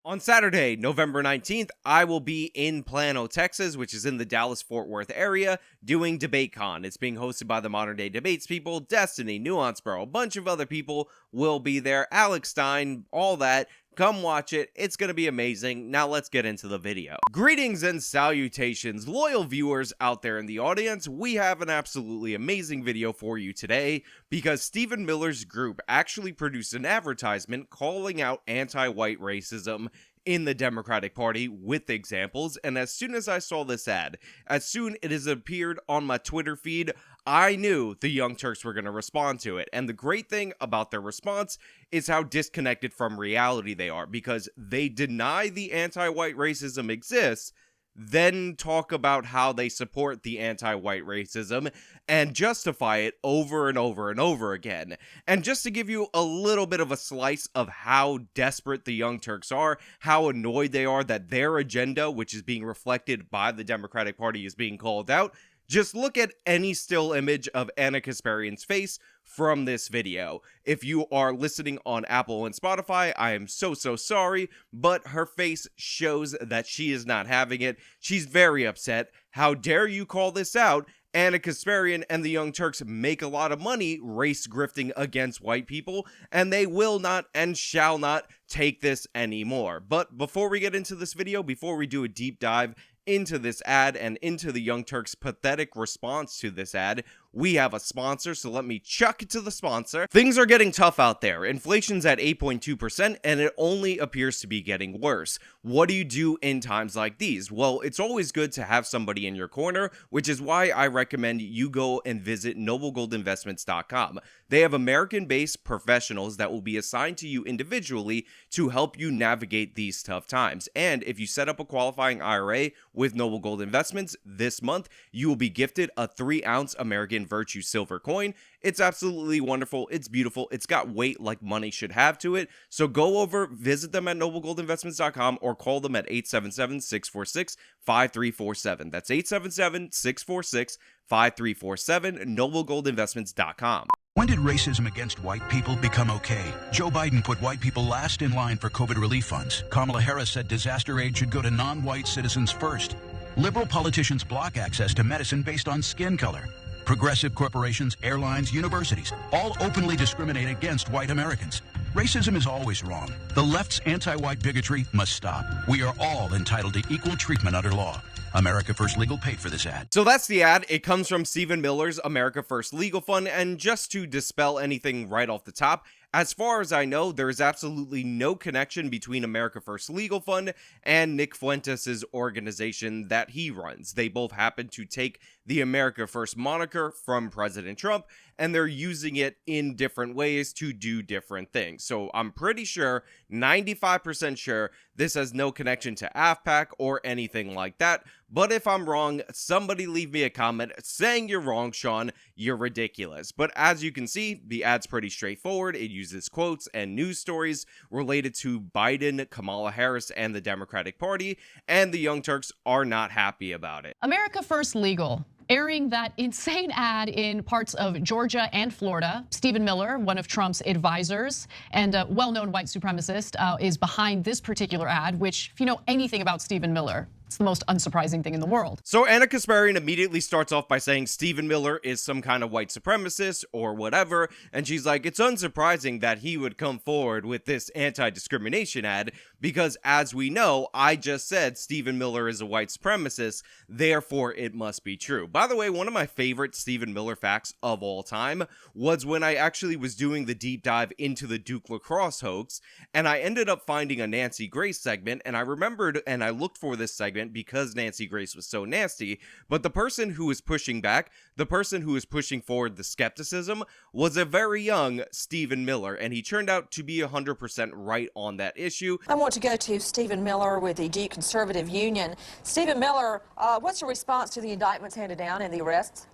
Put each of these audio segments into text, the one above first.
On Saturday, November 19th, I will be in Plano, Texas, which is in the Dallas-Fort Worth area, doing DebateCon. It's being hosted by the Modern Day Debates people, Destiny, Nuancebro, a bunch of other people will be there, Alex Stein, all that. Come watch it. It's going to be amazing. Now let's get into the video. Greetings and salutations, loyal viewers out there in the audience. We have an absolutely amazing video for you today because Stephen Miller's group actually produced an advertisement calling out anti-white racism in the Democratic Party with examples, and as soon as I saw this ad, as soon it has appeared on my Twitter feed, I knew the Young Turks were going to respond to it. And the great thing about their response is how disconnected from reality they are, because they deny the anti-white racism exists, then talk about how they support the anti-white racism and justify it over and over and over again. And just to give you a little bit of a slice of how desperate the Young Turks are, how annoyed they are that their agenda, which is being reflected by the Democratic Party, is being called out, just look at any still image of Ana Kasparian's face from this video. If you are listening on Apple and Spotify, I am so sorry, but her face shows that she is not having it. She's very upset. How dare you call this out? Ana Kasparian and the Young Turks make a lot of money race grifting against white people, and they will not and shall not take this anymore. But before we get into this video, before we do a deep dive into this ad and into the Young Turks' pathetic response to this ad, we have a sponsor, so let me chuck it to the sponsor. Things are getting tough out there. Inflation's at 8.2%, and it only appears to be getting worse. What do you do in times like these? Well, it's always good to have somebody in your corner, which is why I recommend you go and visit noblegoldinvestments.com. They have American-based professionals that will be assigned to you individually to help you navigate these tough times. And if you set up a qualifying IRA with Noble Gold Investments this month, you will be gifted a 3-ounce American Virtue silver coin. It's absolutely wonderful. It's beautiful. It's got weight like money should have to it. So go over, visit them at noblegoldinvestments.com or call them at 877-646-5347. That's 877-646-5347, noblegoldinvestments.com. When did racism against white people become okay? Joe Biden put white people last in line for COVID relief funds. Kamala Harris said disaster aid should go to non-white citizens first. Liberal politicians block access to medicine based on skin color. Progressive corporations, airlines, universities all openly discriminate against white Americans. Racism is always wrong. The left's anti-white bigotry must stop. We are all entitled to equal treatment under law. America First Legal paid for this ad. So that's the ad. It comes from Stephen Miller's America First Legal Fund, and just to dispel anything right off the top, as far as I know, there is absolutely no connection between America First Legal Fund and Nick Fuentes' organization that he runs. They both happen to take the America First moniker from President Trump, and they're using it in different ways to do different things. So I'm pretty sure, 95% sure, this has no connection to AFPAC or anything like that. But if I'm wrong, somebody leave me a comment saying you're wrong, Sean. You're ridiculous. But as you can see, the ad's pretty straightforward. It uses quotes and news stories related to Biden, Kamala Harris, and the Democratic Party, and the Young Turks are not happy about it. America First Legal airing that insane ad in parts of Georgia and Florida. Stephen Miller, one of Trump's advisors and a well-known white supremacist, is behind this particular ad, which, if you know anything about Stephen Miller, it's the most unsurprising thing in the world. So Ana Kasparian immediately starts off by saying Stephen Miller is some kind of white supremacist or whatever, and she's like, it's unsurprising that he would come forward with this anti-discrimination ad because, as we know, I just said Stephen Miller is a white supremacist, therefore it must be true. By the way, one of my favorite Stephen Miller facts of all time was when I actually was doing the deep dive into the Duke lacrosse hoax, and I ended up finding a Nancy Grace segment, and I remembered and I looked for this segment because Nancy Grace was so nasty, but the person who was pushing back, the person who was pushing forward the skepticism, was a very young Stephen Miller, and he turned out to be 100% right on that issue. I want to go to Stephen Miller with the Duke Conservative Union. Stephen Miller, what's your response to the indictments handed down and the arrests?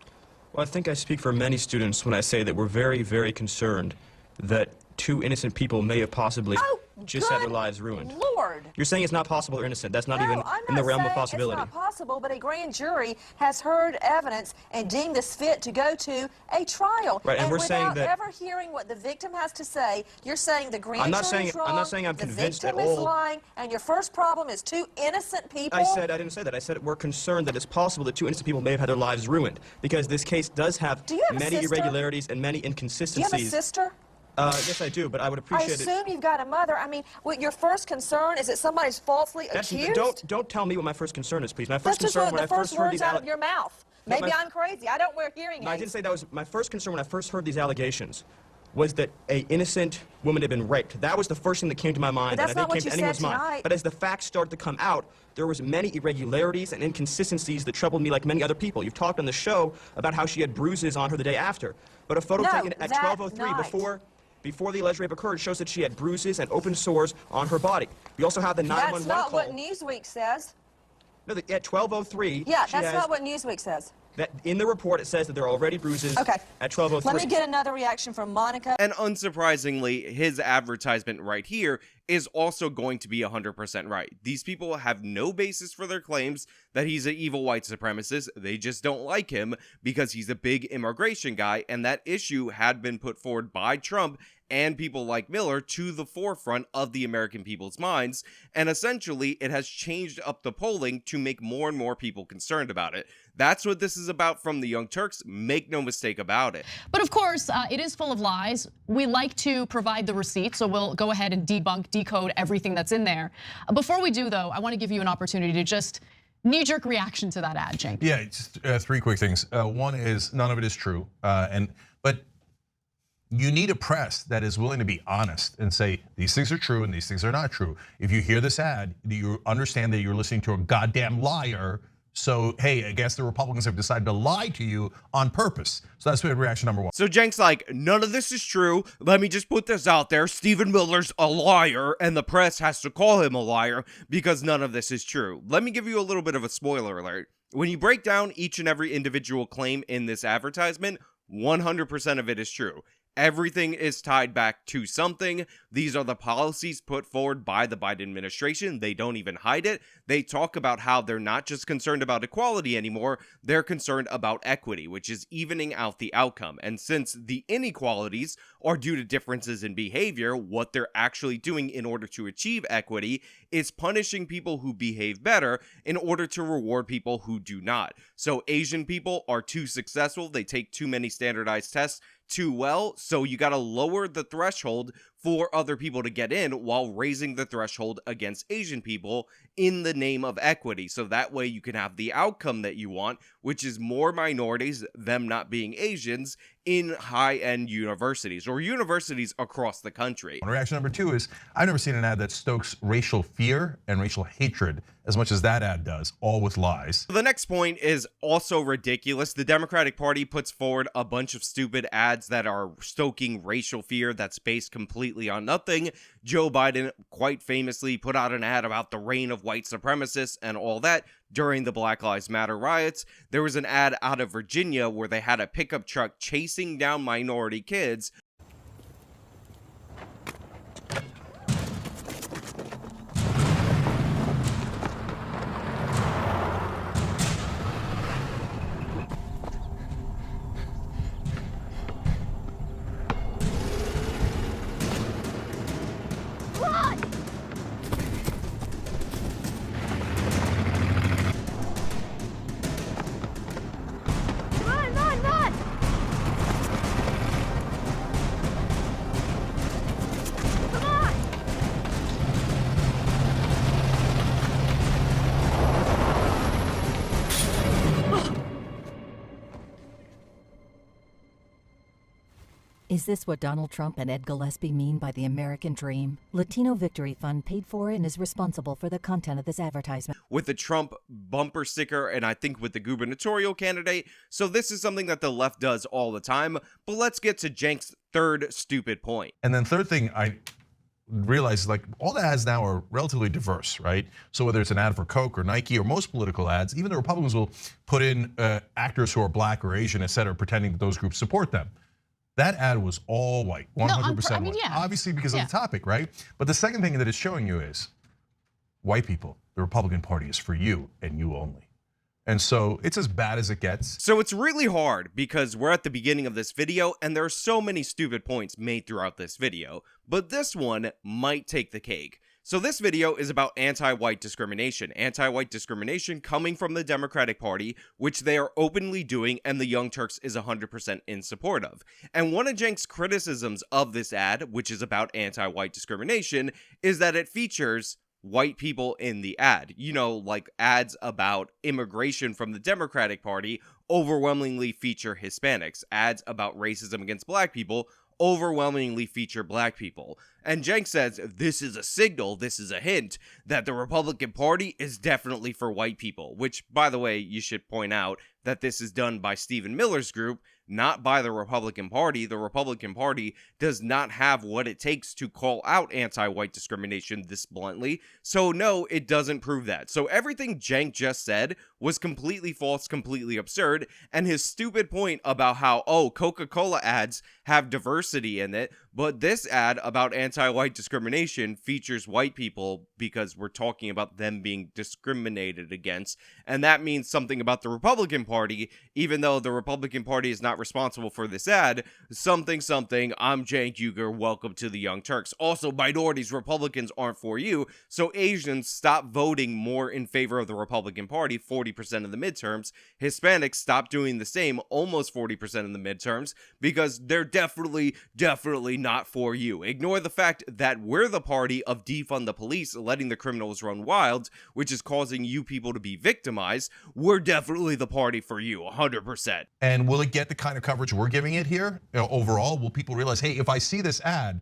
Well, I think I speak for many students when I say that we're very concerned that two innocent people may have possibly... Oh, just had their lives ruined. Lord. You're saying it's not possible or innocent. That's not No, even I'm in the not realm of saying possibility. It's not possible, but a grand jury has heard evidence and deemed this fit to go to a trial. Right, and we're saying that without ever hearing what the victim has to say, you're saying the grand jury is wrong. I'm not saying I'm the convinced victim at all. is lying, and your first problem is two innocent people. I didn't say that. I said we're concerned that it's possible that two innocent people may have had their lives ruined because this case does have many irregularities and many inconsistencies. Do you have a sister? Yes, I do, but I would appreciate it. I assume you've got a mother. I mean, your first concern is that somebody's falsely accused? Don't tell me what my first concern is, please. My That's first just concern one when of the I first first heard these words out of your mouth. Maybe I'm crazy. I don't wear hearing aids. No, I didn't say that was my first concern when I first heard these allegations. Was that an innocent woman had been raped? That was the first thing that came to my mind. But that's and I not think what came to you said anyone's mind. tonight. But as the facts started to come out, there was many irregularities and inconsistencies that troubled me like many other people. You've talked on the show about how she had bruises on her the day after. But a photo taken at 12:03 before the alleged rape occurred shows that she had bruises and open sores on her body. We also have the 911 call. That's not call. what Newsweek says. No, at 12:03. Yeah, that's not what Newsweek says. That in the report it says that there are already bruises at 12:03. Let me get another reaction from Monica. And unsurprisingly, his advertisement right here is also going to be 100% right. These people have no basis for their claims that he's an evil white supremacist. They just don't like him because he's a big immigration guy, and that issue had been put forward by Trump and people like Miller to the forefront of the American people's minds, and essentially it has changed up the polling to make more and more people concerned about it. That's what this is about from the Young Turks, make no mistake about it. But of course, it is full of lies. We like to provide the receipts, so we'll go ahead and decode everything that's in there. Before we do though, I want to give you an opportunity to just knee-jerk reaction to that ad, Cenk. Yeah, just three quick things. One is none of it is true, but you need a press that is willing to be honest and say these things are true and these things are not true. If you hear this ad, you understand that you're listening to a goddamn liar. So, hey, I guess the Republicans have decided to lie to you on purpose. So that's reaction number one. So Cenk's like, none of this is true. Let me just put this out there. Stephen Miller's a liar, and the press has to call him a liar because none of this is true. Let me give you a little bit of a spoiler alert. When you break down each and every individual claim in this advertisement, 100% of it is true. Everything is tied back to something. These are the policies put forward by the Biden administration. They don't even hide it. They talk about how they're not just concerned about equality anymore, they're concerned about equity, which is evening out the outcome. And since the inequalities are due to differences in behavior, what they're actually doing in order to achieve equity is punishing people who behave better in order to reward people who do not. So Asian people are too successful, they take too many standardized tests too well, so you gotta lower the threshold for other people to get in while raising the threshold against Asian people in the name of equity. So that way you can have the outcome that you want, which is more minorities, them not being Asians, in high-end universities or universities across the country. Reaction number two is, I've never seen an ad that stokes racial fear and racial hatred as much as that ad does, all with lies. The next point is also ridiculous. The Democratic Party puts forward a bunch of stupid ads that are stoking racial fear that's based completely on nothing. Joe Biden quite famously put out an ad about the reign of white supremacists and all that during the Black Lives Matter riots. There was an ad out of Virginia where they had a pickup truck chasing down minority kids. Is this what Donald Trump and Ed Gillespie mean by the American dream? Latino Victory Fund paid for and is responsible for the content of this advertisement. With the Trump bumper sticker and I think with the gubernatorial candidate. So this is something that the left does all the time. But let's get to Cenk's third stupid point. And then third thing I realize, like, all the ads now are relatively diverse, right? So whether it's an ad for Coke or Nike or most political ads, even the Republicans will put in actors who are black or Asian, et cetera, pretending that those groups support them. That ad was all white, 100% I mean, white. yeah. Obviously because of the topic, right? But the second thing that it's showing you is white people, the Republican Party is for you and you only. And so it's as bad as it gets. So it's really hard because we're at the beginning of this video and there are so many stupid points made throughout this video, but this one might take the cake. So this video is about anti-white discrimination. Anti-white discrimination coming from the Democratic Party, which they are openly doing and the Young Turks is 100% in support of. And one of Cenk's criticisms of this ad, which is about anti-white discrimination, is that it features white people in the ad. You know, like ads about immigration from the Democratic Party overwhelmingly feature Hispanics. Ads about racism against black people overwhelmingly feature black people. And Cenk says this is a signal, this is a hint that the Republican Party is definitely for white people, which, by the way, you should point out that this is done by Stephen Miller's group, not by the Republican Party. The Republican Party does not have what it takes to call out anti-white discrimination this bluntly. So no, it doesn't prove that. So everything Cenk just said was completely false, completely absurd. And his stupid point about how, oh, Coca-Cola ads have diversity in it, but this ad about anti-white discrimination features white people because we're talking about them being discriminated against. And that means something about the Republican Party, even though the Republican Party is not responsible for this ad. Something, I'm Cenk Uygur, welcome to the Young Turks. Also, minorities, Republicans aren't for you, so Asians stop voting more in favor of the Republican Party, 40% of the midterms. Hispanics stop doing the same, almost 40% in the midterms, because they're definitely not for you. Ignore the fact that we're the party of defund the police, letting the criminals run wild, which is causing you people to be victimized. We're definitely the party for you, 100%. And will it get the kind of coverage we're giving it here? You know, overall, will people realize, hey, if I see this ad,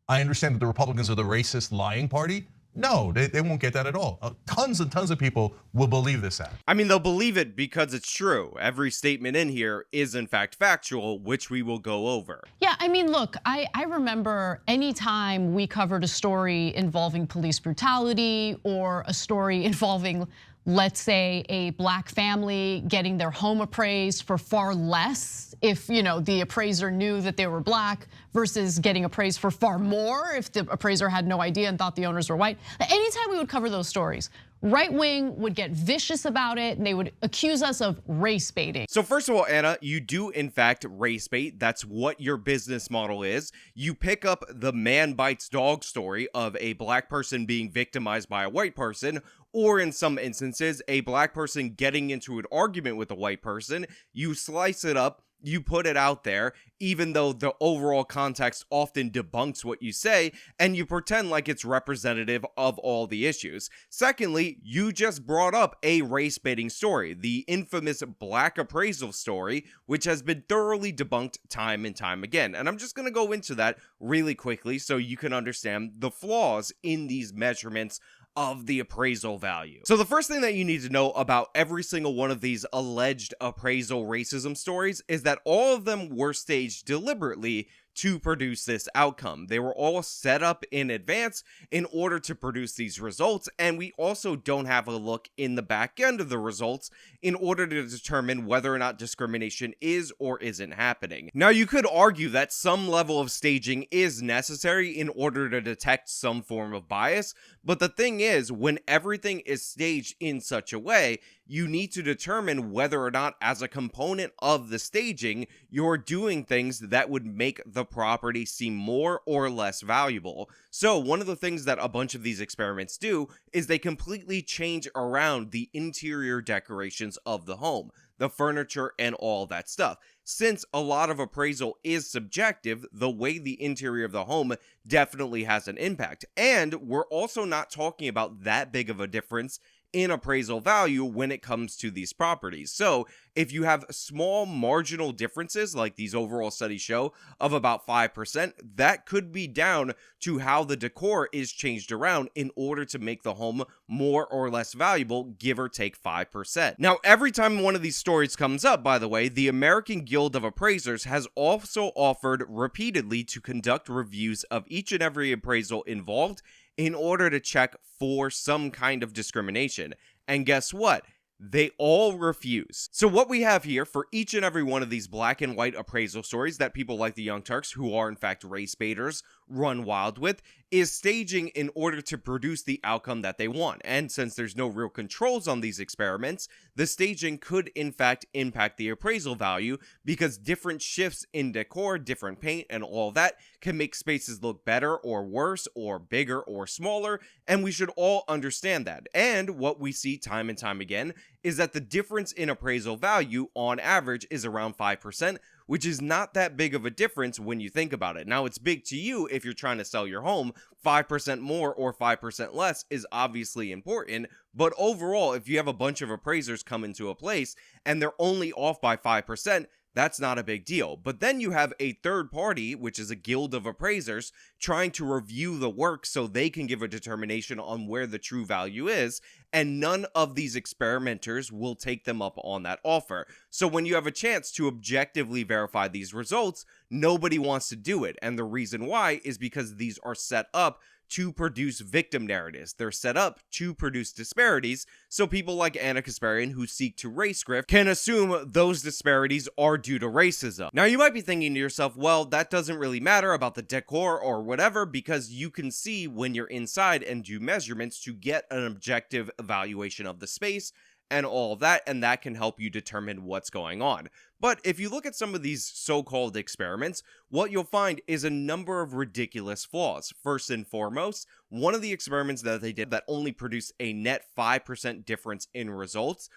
I understand that the Republicans are the racist, lying party? No, they won't get that at all. Tons and tons of people will believe this ad. I mean, they'll believe it because it's true. Every statement in here is in fact factual, which we will go over. Yeah, I mean, look, I remember anytime we covered a story involving police brutality or a story involving, let's say, a black family getting their home appraised for far less if the appraiser knew that they were black versus getting appraised for far more if the appraiser had no idea and thought the owners were white. Anytime we would cover those stories, right wing would get vicious about it and they would accuse us of race baiting. So first of all, Anna, you do in fact race bait. That's what your business model is. You pick up the man bites dog story of a black person being victimized by a white person, or in some instances, a black person getting into an argument with a white person. You slice it up, you put it out there, even though the overall context often debunks what you say, and you pretend like it's representative of all the issues. Secondly, you just brought up a race baiting story, the infamous black appraisal story, which has been thoroughly debunked time and time again. And I'm just going to go into that really quickly so you can understand the flaws in these measurements of the appraisal value. So the first thing that you need to know about every single one of these alleged appraisal racism stories is that all of them were staged deliberately to produce this outcome. They were all set up in advance in order to produce these results, and we also don't have a look in the back end of the results in order to determine whether or not discrimination is or isn't happening. Now, you could argue that some level of staging is necessary in order to detect some form of bias, but the thing is, when everything is staged in such a way, you need to determine whether or not, as a component of the staging, you're doing things that would make the property seem more or less valuable. So one of the things that a bunch of these experiments do is they completely change around the interior decorations of the home, the furniture and all that stuff. Since a lot of appraisal is subjective, the way the interior of the home definitely has an impact. And we're also not talking about that big of a difference in appraisal value when it comes to these properties. So if you have small marginal differences, like these overall studies show, of about 5%, that could be down to how the decor is changed around in order to make the home more or less valuable, give or take 5%. Now, every time one of these stories comes up, by the way, the American Guild of Appraisers has also offered repeatedly to conduct reviews of each and every appraisal involved in order to check for some kind of discrimination. And guess what? They all refuse. So what we have here for each and every one of these black and white appraisal stories that people like the Young Turks, who are in fact race baiters, run wild with, is staging in order to produce the outcome that they want. And since there's no real controls on these experiments, the staging could in fact impact the appraisal value, because different shifts in decor, different paint, and all that can make spaces look better or worse or bigger or smaller, and we should all understand that. And what we see time and time again is that the difference in appraisal value on average is around 5%, which is not that big of a difference when you think about it. Now, it's big to you if you're trying to sell your home. 5% more or 5% less is obviously important, but overall, if you have a bunch of appraisers come into a place and they're only off by 5%, that's not a big deal. But then you have a third party, which is a guild of appraisers, trying to review the work so they can give a determination on where the true value is, and none of these experimenters will take them up on that offer. So when you have a chance to objectively verify these results, nobody wants to do it. And the reason why is because these are set up to produce victim narratives. They're set up to produce disparities, so people like Anna Kasparian, who seek to race grift, can assume those disparities are due to racism. Now, you might be thinking to yourself, well, that doesn't really matter about the decor or whatever, because you can see when you're inside and do measurements to get an objective evaluation of the space and all of that, and that can help you determine what's going on. But if you look at some of these so-called experiments, what you'll find is a number of ridiculous flaws. First and foremost, one of the experiments that they did that only produced a net 5% difference in results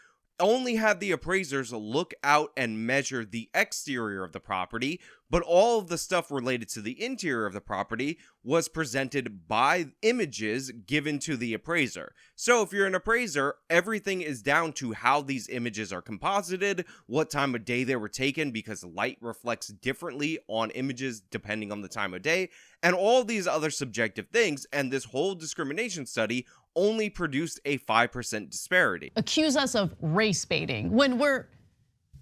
only had the appraisers look out and measure the exterior of the property, but all of the stuff related to the interior of the property was presented by images given to the appraiser. So if you're an appraiser, everything is down to how these images are composited, what time of day they were taken, because light reflects differently on images depending on the time of day, and all these other subjective things, and this whole discrimination study only produced a 5% disparity. Accuse us of race baiting when we're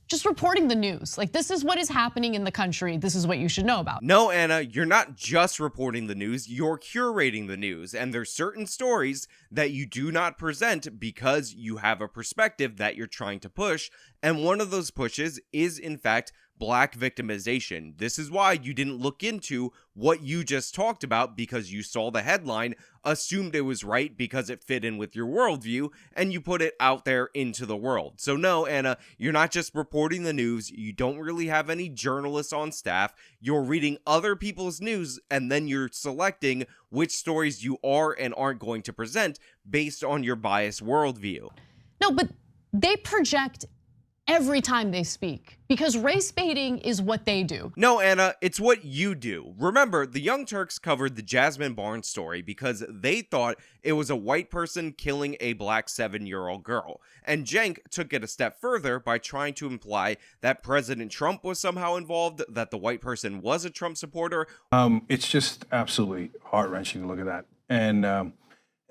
just reporting the news. Like, this is what is happening in the country. This is what you should know about. No, Anna, you're not just reporting the news, you're curating the news. And there's certain stories that you do not present because you have a perspective that you're trying to push. And one of those pushes is, in fact, black victimization. This is why you didn't look into what you just talked about, because you saw the headline, assumed it was right because it fit in with your worldview, and you put it out there into the world. So no, Anna, you're not just reporting the news. You don't really have any journalists on staff. You're reading other people's news, and then you're selecting which stories you are and aren't going to present based on your biased worldview. No, but they project every time they speak, because race baiting is what they do. No, Anna, it's what you do. Remember, the Young Turks covered the Jasmine Barnes story because they thought it was a white person killing a black 7-year-old girl. And Cenk took it a step further by trying to imply that President Trump was somehow involved, that the white person was a Trump supporter. It's just absolutely heart-wrenching to look at that. And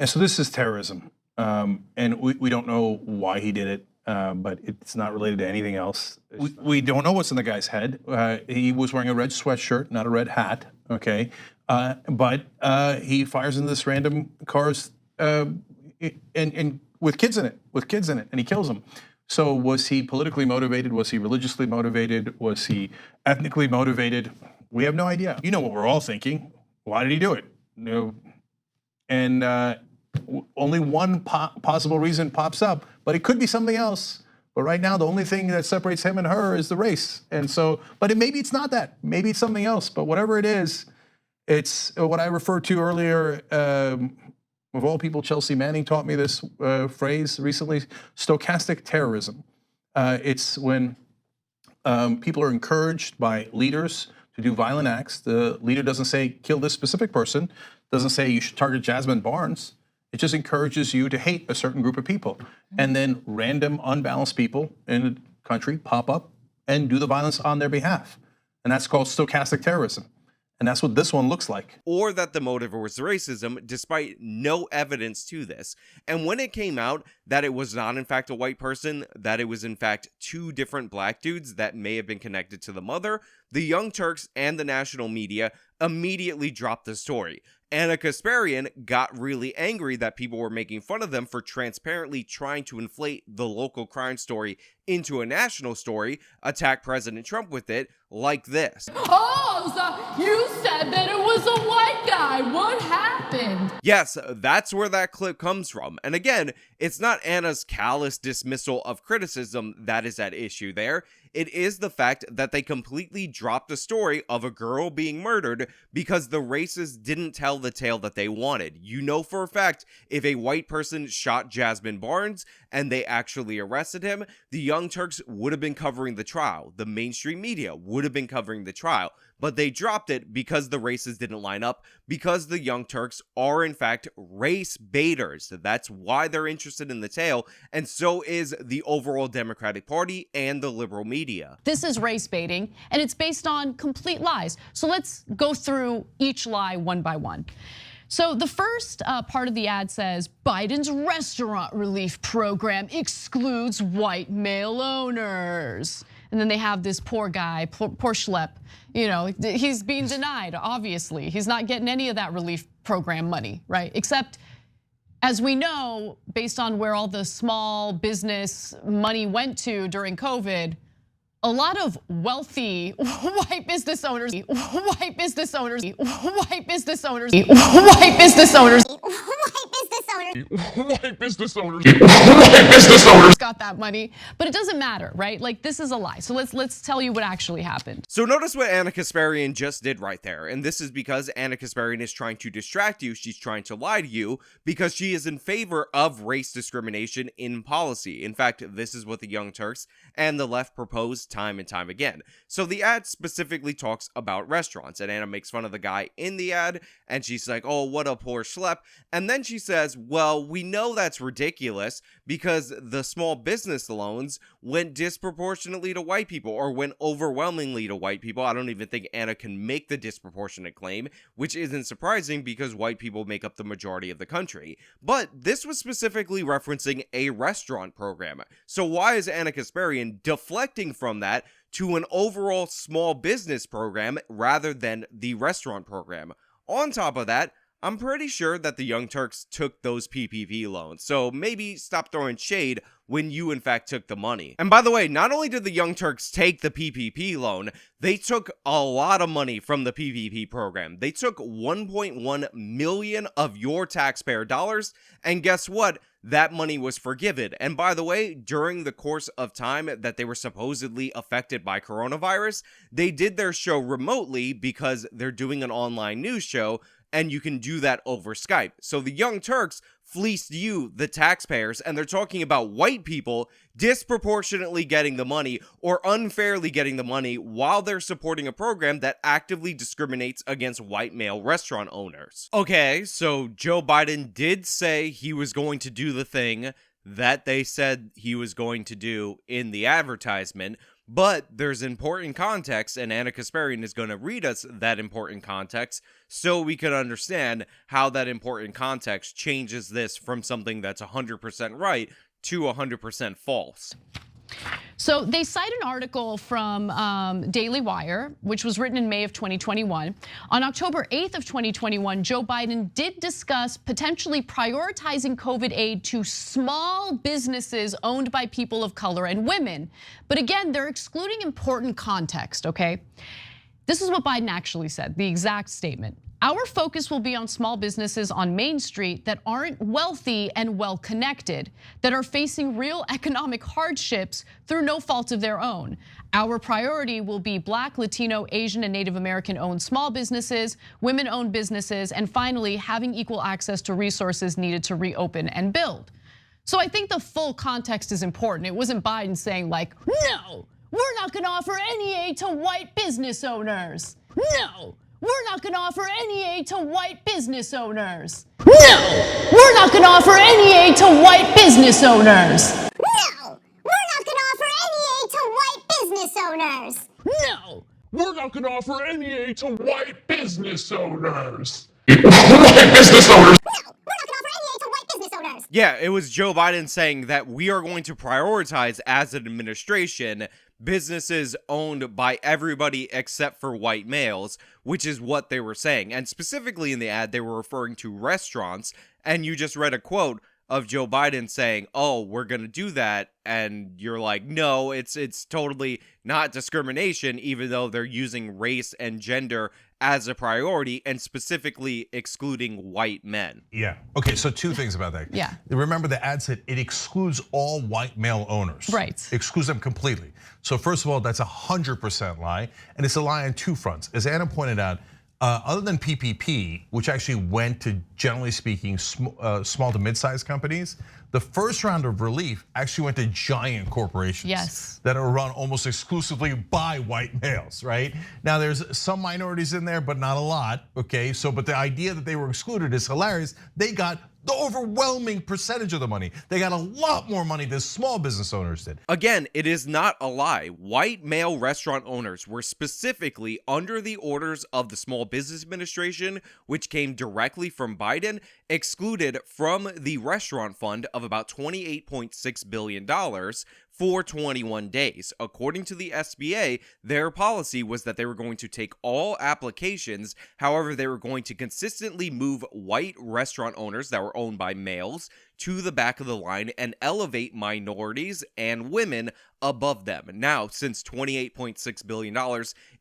so this is terrorism. And we don't know why he did it. But it's not related to anything else. We don't know what's in the guy's head. He was wearing a red sweatshirt, not a red hat, okay? But he fires into this random cars and with kids in it, and he kills them. So was he politically motivated? Was he religiously motivated? Was he ethnically motivated? We have no idea. You know what we're all thinking. Why did he do it? No. And only one possible reason pops up, but it could be something else. But right now, the only thing that separates him and her is the race. And so, but maybe it's not that. Maybe it's something else. But whatever it is, it's what I referred to earlier. Of all people, Chelsea Manning taught me this phrase recently: stochastic terrorism. It's when people are encouraged by leaders to do violent acts. The leader doesn't say, kill this specific person, doesn't say you should target Jasmine Barnes. It just encourages you to hate a certain group of people. And then random, unbalanced people in the country pop up and do the violence on their behalf. And that's called stochastic terrorism. And that's what this one looks like. Or that the motive was racism, despite no evidence to this. And when it came out that it was not in fact a white person, that it was in fact two different black dudes that may have been connected to the mother, the Young Turks and the national media immediately dropped the story. Anna Kasparian got really angry that people were making fun of them for transparently trying to inflate the local crime story into a national story, attack President Trump with it, like this. Oh, so you said that it was a white guy. What happened? Yes, that's where that clip comes from. And again, it's not Anna's callous dismissal of criticism that is at issue there. It is the fact that they completely dropped a story of a girl being murdered because the racists didn't tell the tale that they wanted. You know for a fact, if a white person shot Jasmine Barnes and they actually arrested him, the Young Turks would have been covering the trial. The mainstream media would have been covering the trial. But they dropped it because the races didn't line up, because the Young Turks are in fact race baiters. That's why they're interested in the tale, and so is the overall Democratic Party and the liberal media. This is race baiting, and it's based on complete lies. So let's go through each lie one by one. So the first part of the ad says, Biden's restaurant relief program excludes white male owners. And then they have this poor guy, poor schlep, you know, he's being denied, obviously. He's not getting any of that relief program money, right? Except, as we know, based on where all the small business money went to during COVID, a lot of wealthy white business owners, white business owners, white business owners, white business owners, white business owners got that money, but it doesn't matter, right? Like, this is a lie. So let's tell you what actually happened. So notice what Anna Kasparian just did right there, and this is because Anna Kasparian is trying to distract you. She's trying to lie to you because she is in favor of race discrimination in policy. In fact, this is what the Young Turks and the left propose time and time again. So the ad specifically talks about restaurants, and Anna makes fun of the guy in the ad, and she's like, oh, what a poor schlep. And then she says, well, we know that's ridiculous because the small business loans went disproportionately to white people, or went overwhelmingly to white people. I don't even think Anna can make the disproportionate claim, which isn't surprising because white people make up the majority of the country. But this was specifically referencing a restaurant program. So why is Anna Kasparian deflecting from that to an overall small business program rather than the restaurant program? On top of that, I'm pretty sure that the Young Turks took those PPP loans, so maybe stop throwing shade when you in fact took the money. And by the way, not only did the Young Turks take the PPP loan, they took a lot of money from the PPP program. They took 1.1 million of your taxpayer dollars, and guess what? That money was forgiven. And by the way, during the course of time that they were supposedly affected by coronavirus, they did their show remotely because they're doing an online news show, and you can do that over Skype. So the Young Turks fleeced you, the taxpayers, and they're talking about white people disproportionately getting the money or unfairly getting the money while they're supporting a program that actively discriminates against white male restaurant owners. Okay, so Joe Biden did say he was going to do the thing that they said he was going to do in the advertisement, but there's important context, and Anna Kasparian is going to read us that important context so we can understand how that important context changes this from something that's 100% right to 100% false. So they cite an article from Daily Wire, which was written in May of 2021. On October 8th of 2021, Joe Biden did discuss potentially prioritizing COVID aid to small businesses owned by people of color and women. But again, they're excluding important context, okay? This is what Biden actually said, the exact statement. Our focus will be on small businesses on Main Street that aren't wealthy and well-connected, that are facing real economic hardships through no fault of their own. Our priority will be Black, Latino, Asian, and Native American-owned small businesses, women-owned businesses, and finally, having equal access to resources needed to reopen and build. So I think the full context is important. It wasn't Biden saying like, no, we're not gonna offer any aid to white business owners. No. We're not gonna offer any aid to white business owners. No! We're not gonna offer any aid to white business owners. No! We're not gonna offer any aid to white business owners. No! We're not gonna offer any aid to white business owners. White business owners. No! We're not gonna offer any aid to white business owners. Yeah, it was Joe Biden saying that we are going to prioritize as an administration businesses owned by everybody except for white males, which is what they were saying. And specifically in the ad, they were referring to restaurants, and you just read a quote of Joe Biden saying, "Oh, we're going to do that." And you're like, "No, it's totally not discrimination, even though they're using race and gender as a priority and specifically excluding white men." Yeah. Okay, so two things about that. Yeah. Remember, the ad said it excludes all white male owners. Right. Excludes them completely. So first of all, that's 100% lie, and it's a lie on two fronts. As Anna pointed out, other than PPP, which actually went to, generally speaking, small to mid-sized companies, the first round of relief actually went to giant corporations that are run almost exclusively by white males, right? Now, there's some minorities in there, but not a lot, okay? So, but the idea that they were excluded is hilarious. They got the overwhelming percentage of the money. They got a lot more money than small business owners did. Again, it is not a lie. White male restaurant owners were specifically under the orders of the Small Business Administration, which came directly from Biden, excluded from the restaurant fund of about $28.6 billion for 21 days. According to the SBA, their policy was that they were going to take all applications. However, they were going to consistently move white restaurant owners that were owned by males to the back of the line and elevate minorities and women above them. Now, since $28.6 billion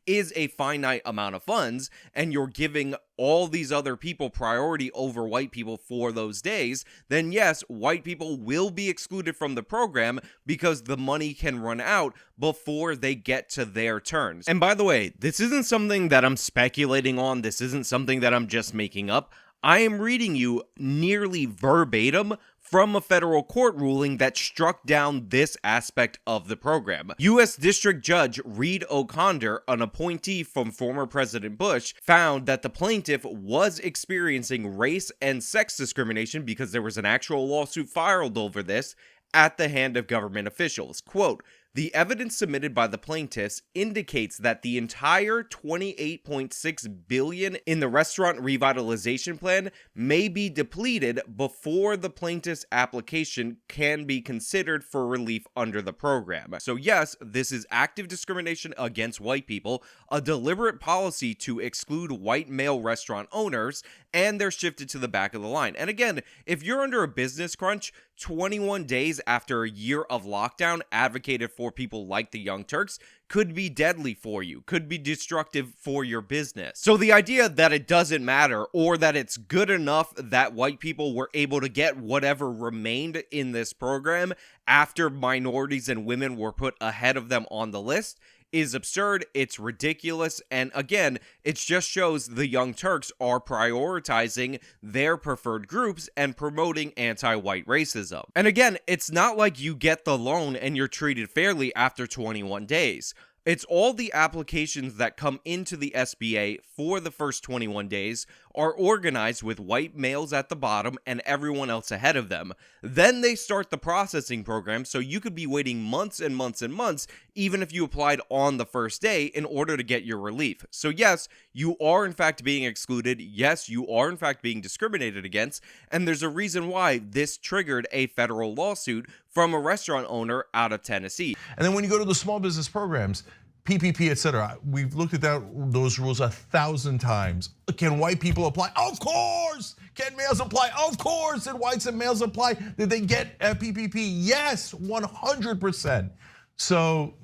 is a finite amount of funds, and you're giving all these other people priority over white people for those days, then yes, white people will be excluded from the program because the money can run out before they get to their turns. And by the way, this isn't something that I'm speculating on. This isn't something that I'm just making up. I am reading you nearly verbatim from a federal court ruling that struck down this aspect of the program. U.S. District Judge Reed O'Connor, an appointee from former President Bush, found that the plaintiff was experiencing race and sex discrimination because there was an actual lawsuit filed over this at the hand of government officials. Quote, "The evidence submitted by the plaintiffs indicates that the entire $28.6 billion in the restaurant revitalization plan may be depleted before the plaintiff's application can be considered for relief under the program." So yes, this is active discrimination against white people, a deliberate policy to exclude white male restaurant owners, and they're shifted to the back of the line. And again, if you're under a business crunch, 21 days after a year of lockdown advocated for people like the Young Turks could be deadly for you, could be destructive for your business. So the idea that it doesn't matter, or that it's good enough that white people were able to get whatever remained in this program after minorities and women were put ahead of them on the list, is absurd, it's ridiculous, and again, it just shows the Young Turks are prioritizing their preferred groups and promoting anti-white racism. And again, it's not like you get the loan and you're treated fairly after 21 days. It's all the applications that come into the SBA for the first 21 days are organized with white males at the bottom and everyone else ahead of them. Then they start the processing program, so you could be waiting months and months and months, even if you applied on the first day, in order to get your relief. So yes, you are in fact being excluded. Yes, you are in fact being discriminated against. And there's a reason why this triggered a federal lawsuit from a restaurant owner out of Tennessee. And then when you go to the small business programs, PPP, et cetera, we've looked at those rules 1,000 times. Can white people apply? Of course. Can males apply? Of course. Did whites and males apply? Did they get PPP? Yes, 100%. So,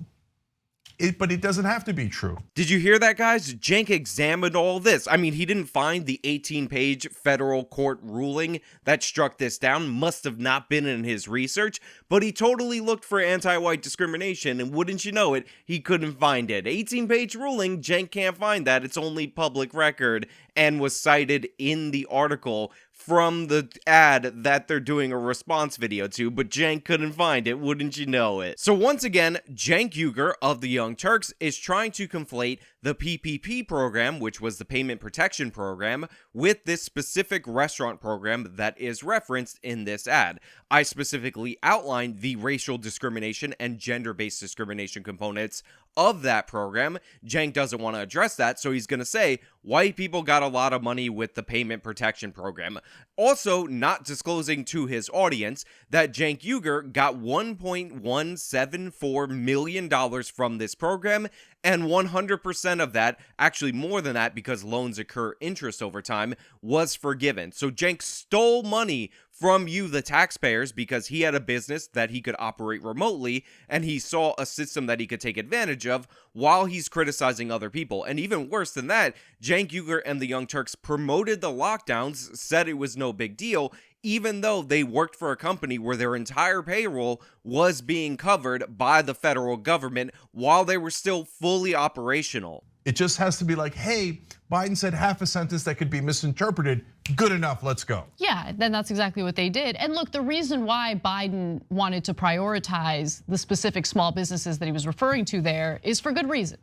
but it doesn't have to be true. Did you hear that, guys? Cenk examined all this. I mean, he didn't find the 18-page federal court ruling that struck this down. Must have not been in his research, but he totally looked for anti-white discrimination, and wouldn't you know it, he couldn't find it. 18-page ruling, Cenk can't find that. It's only public record and was cited in the article from the ad that they're doing a response video to, but Cenk couldn't find it, wouldn't you know it? So once again, Cenk Uygur of the Young Turks is trying to conflate the PPP program, which was the payment protection program, with this specific restaurant program that is referenced in this ad. I specifically outlined the racial discrimination and gender-based discrimination components of that program. Cenk doesn't want to address that, so he's going to say white people got a lot of money with the payment protection program. Also, not disclosing to his audience that Cenk Uygur got $1.174 million from this program, and 100% of that, actually more than that because loans incur interest over time, was forgiven. So Cenk stole money from you, the taxpayers, because he had a business that he could operate remotely, and he saw a system that he could take advantage of while he's criticizing other people. And even worse than that, Cenk Uygur and the Young Turks promoted the lockdowns, said it was no big deal, even though they worked for a company where their entire payroll was being covered by the federal government while they were still fully operational. It just has to be like, hey, Biden said half a sentence that could be misinterpreted. Good enough, let's go. Yeah, then that's exactly what they did. And look, the reason why Biden wanted to prioritize the specific small businesses that he was referring to there is for good reason.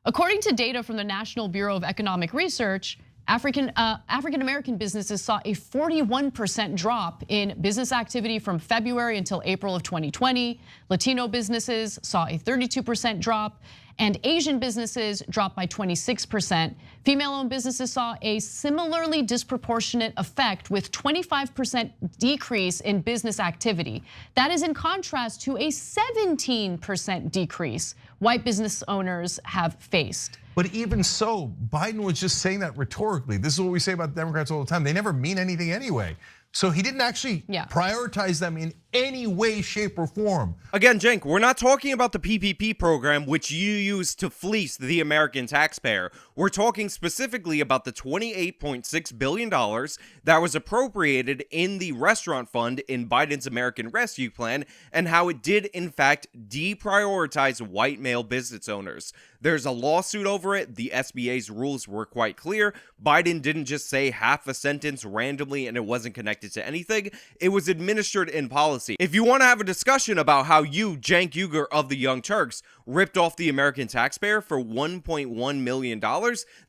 According to data from the National Bureau of Economic Research, African American businesses saw a 41% drop in business activity from February until April of 2020. Latino businesses saw a 32% drop, and Asian businesses dropped by 26%. Female-owned businesses saw a similarly disproportionate effect with 25% decrease in business activity. That is in contrast to a 17% decrease white business owners have faced. But even so, Biden was just saying that rhetorically. This is what we say about the Democrats all the time. They never mean anything anyway. So he didn't actually prioritize them in any way, shape, or form. Again, Cenk, we're not talking about the PPP program, which you use to fleece the American taxpayer. We're talking specifically about the $28.6 billion that was appropriated in the restaurant fund in Biden's American Rescue Plan, and how it did, in fact, deprioritize white male business owners. There's a lawsuit over it. The SBA's rules were quite clear. Biden didn't just say half a sentence randomly and it wasn't connected to anything. It was administered in policy. If you want to have a discussion about how you, Cenk Uygur of the Young Turks, ripped off the American taxpayer for $1.1 million,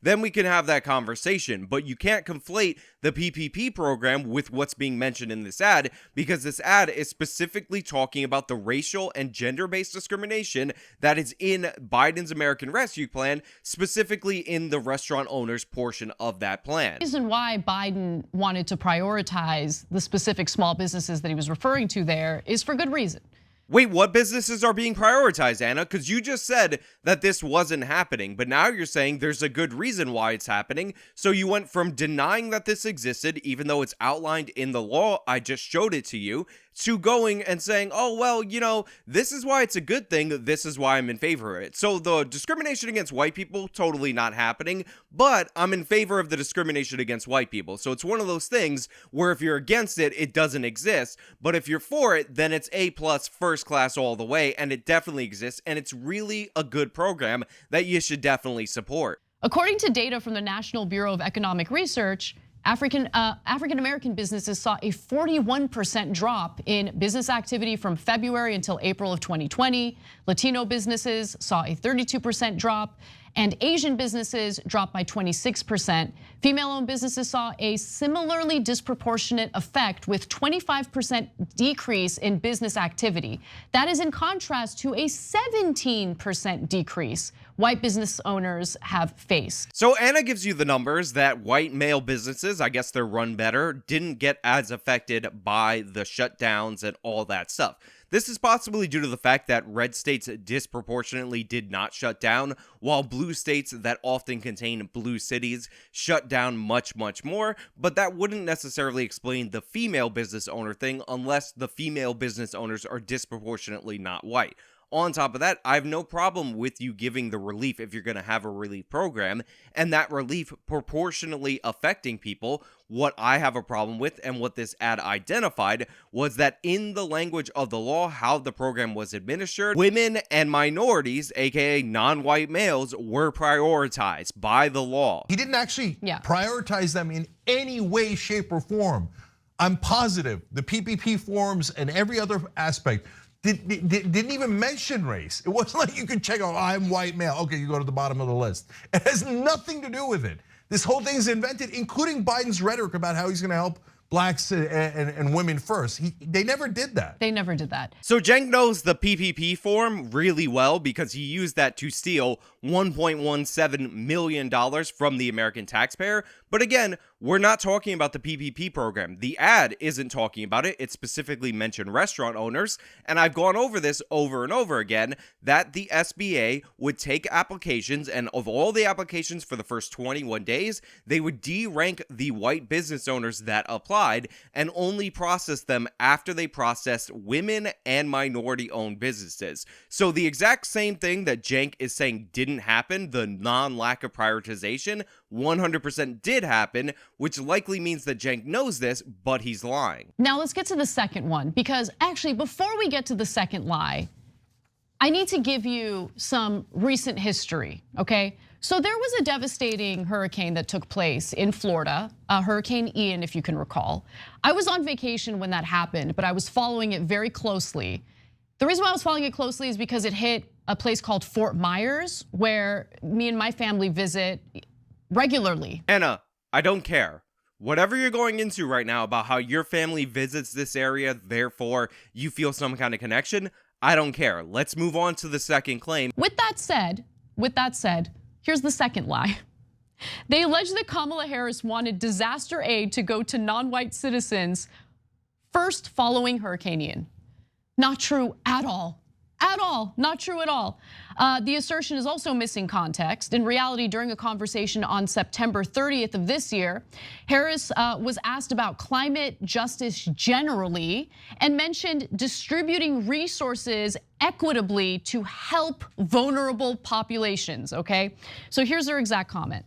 then we can have that conversation. But you can't conflate the PPP program with what's being mentioned in this ad, because this ad is specifically talking about the racial and gender-based discrimination that is in Biden's American Rescue Plan, specifically in the restaurant owners portion of that plan. The reason why Biden wanted to prioritize the specific small businesses that he was referring to there is for good reason. Wait, what businesses are being prioritized, Anna? Because you just said that this wasn't happening, but now you're saying there's a good reason why it's happening. So you went from denying that this existed, even though it's outlined in the law, I just showed it to you, to going and saying, oh, well, you know, this is why it's a good thing, this is why I'm in favor of it. So the discrimination against white people, totally not happening, but I'm in favor of the discrimination against white people. So it's one of those things where if you're against it, it doesn't exist, but if you're for it, then it's A+ first class all the way, and it definitely exists, and it's really a good program that you should definitely support. According to data from the National Bureau of Economic Research, African American businesses saw a 41% drop in business activity from February until April of 2020. Latino businesses saw a 32% drop, and Asian businesses dropped by 26%. Female-owned businesses saw a similarly disproportionate effect with 25% decrease in business activity. That is in contrast to a 17% decrease white business owners have faced. So Anna gives you the numbers that white male businesses, I guess they're run better, didn't get as affected by the shutdowns and all that stuff. This is possibly due to the fact that red states disproportionately did not shut down, while blue states that often contain blue cities shut down much, much more. But that wouldn't necessarily explain the female business owner thing unless the female business owners are disproportionately not white. On top of that, I have no problem with you giving the relief if you're going to have a relief program, and that relief proportionally affecting people. What I have a problem with, and what this ad identified, was that in the language of the law, how the program was administered, women and minorities, aka non-white males, were prioritized by the law. He didn't actually prioritize them in any way, shape, or form. I'm positive the PPP forms and every other aspect didn't even mention race. It wasn't like you could check, oh, I'm white male. Okay, you go to the bottom of the list. It has nothing to do with it. This whole thing is invented, including Biden's rhetoric about how he's going to help blacks and women first. They never did that. They never did that. So Cenk knows the PPP form really well because he used that to steal $1.17 million from the American taxpayer. But again, we're not talking about the PPP program. The ad isn't talking about it. It specifically mentioned restaurant owners. And I've gone over this over and over again, that the SBA would take applications, and of all the applications for the first 21 days, they would de-rank the white business owners that applied and only process them after they processed women and minority-owned businesses. So the exact same thing that Cenk is saying didn't happen, the non-lack of prioritization, 100% did happen, which likely means that Cenk knows this, but he's lying. Now let's get to the second one, because actually before we get to the second lie, I need to give you some recent history, okay? So there was a devastating hurricane that took place in Florida, Hurricane Ian, if you can recall. I was on vacation when that happened, but I was following it very closely. The reason why I was following it closely is because it hit a place called Fort Myers, where me and my family visit regularly. Anna, I don't care. Whatever you're going into right now about how your family visits this area, therefore you feel some kind of connection, I don't care. Let's move on to the second claim. With that said, here's the second lie. They allege that Kamala Harris wanted disaster aid to go to non-white citizens first following Hurricane Ian. Not true at all. At all, not true at all. The assertion is also missing context. In reality, during a conversation on September 30th of this year, Harris was asked about climate justice generally and mentioned distributing resources equitably to help vulnerable populations, okay? So here's her exact comment.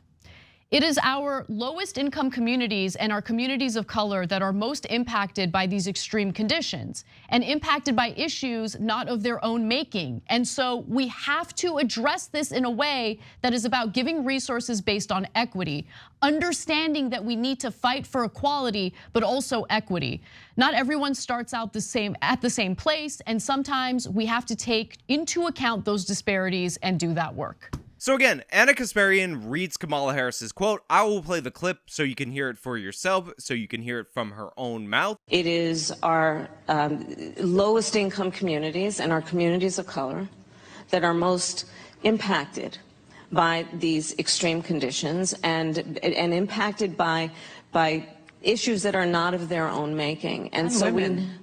It is our lowest income communities and our communities of color that are most impacted by these extreme conditions and impacted by issues not of their own making. And so we have to address this in a way that is about giving resources based on equity, understanding that we need to fight for equality, but also equity. Not everyone starts out at the same place, and sometimes we have to take into account those disparities and do that work. So again, Anna Kasparian reads Kamala Harris's quote. I will play the clip so you can hear it for yourself, so you can hear it from her own mouth. It is our lowest income communities and our communities of color that are most impacted by these extreme conditions and impacted by issues that are not of their own making. And so women.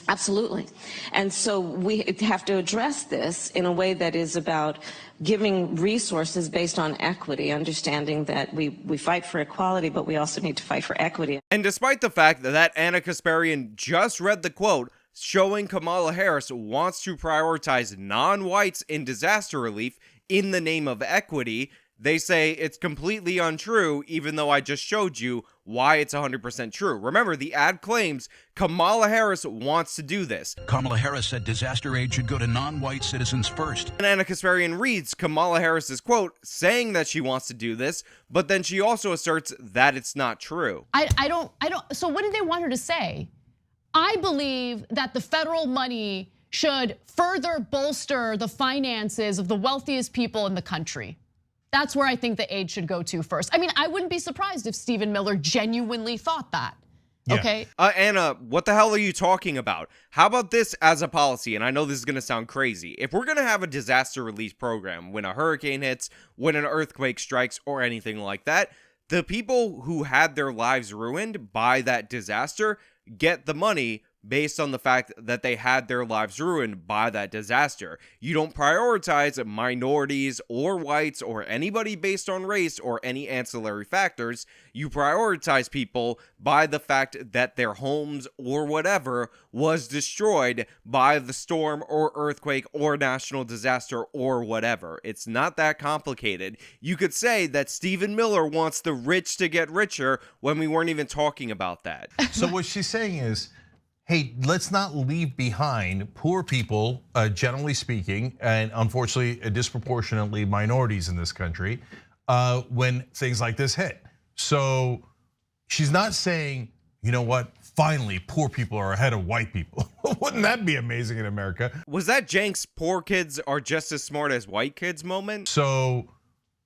Absolutely. And so we have to address this in a way that is about giving resources based on equity, understanding that we fight for equality, but we also need to fight for equity. And despite the fact that Anna Kasparian just read the quote, showing Kamala Harris wants to prioritize non-whites in disaster relief in the name of equity, they say it's completely untrue, even though I just showed you why it's 100% true. Remember, the ad claims Kamala Harris wants to do this. Kamala Harris said disaster aid should go to non-white citizens first. And Anna Kasparian reads Kamala Harris's quote saying that she wants to do this, but then she also asserts that it's not true. I don't, so what did they want her to say? I believe that the federal money should further bolster the finances of the wealthiest people in the country. That's where I think the aid should go to first. I mean, I wouldn't be surprised if Stephen Miller genuinely thought that. Yeah. Okay. Anna, what the hell are you talking about? How about this as a policy? And I know this is gonna sound crazy. If we're gonna have a disaster relief program when a hurricane hits, when an earthquake strikes, or anything like that, the people who had their lives ruined by that disaster get the money based on the fact that they had their lives ruined by that disaster. You don't prioritize minorities or whites or anybody based on race or any ancillary factors. You prioritize people by the fact that their homes or whatever was destroyed by the storm or earthquake or national disaster or whatever. It's not that complicated. You could say that Stephen Miller wants the rich to get richer when we weren't even talking about that. So what she's saying is, hey, let's not leave behind poor people, generally speaking, and unfortunately disproportionately minorities in this country when things like this hit. So she's not saying, you know what, finally poor people are ahead of white people. Wouldn't that be amazing in America? Was that Cenk's poor kids are just as smart as white kids moment? So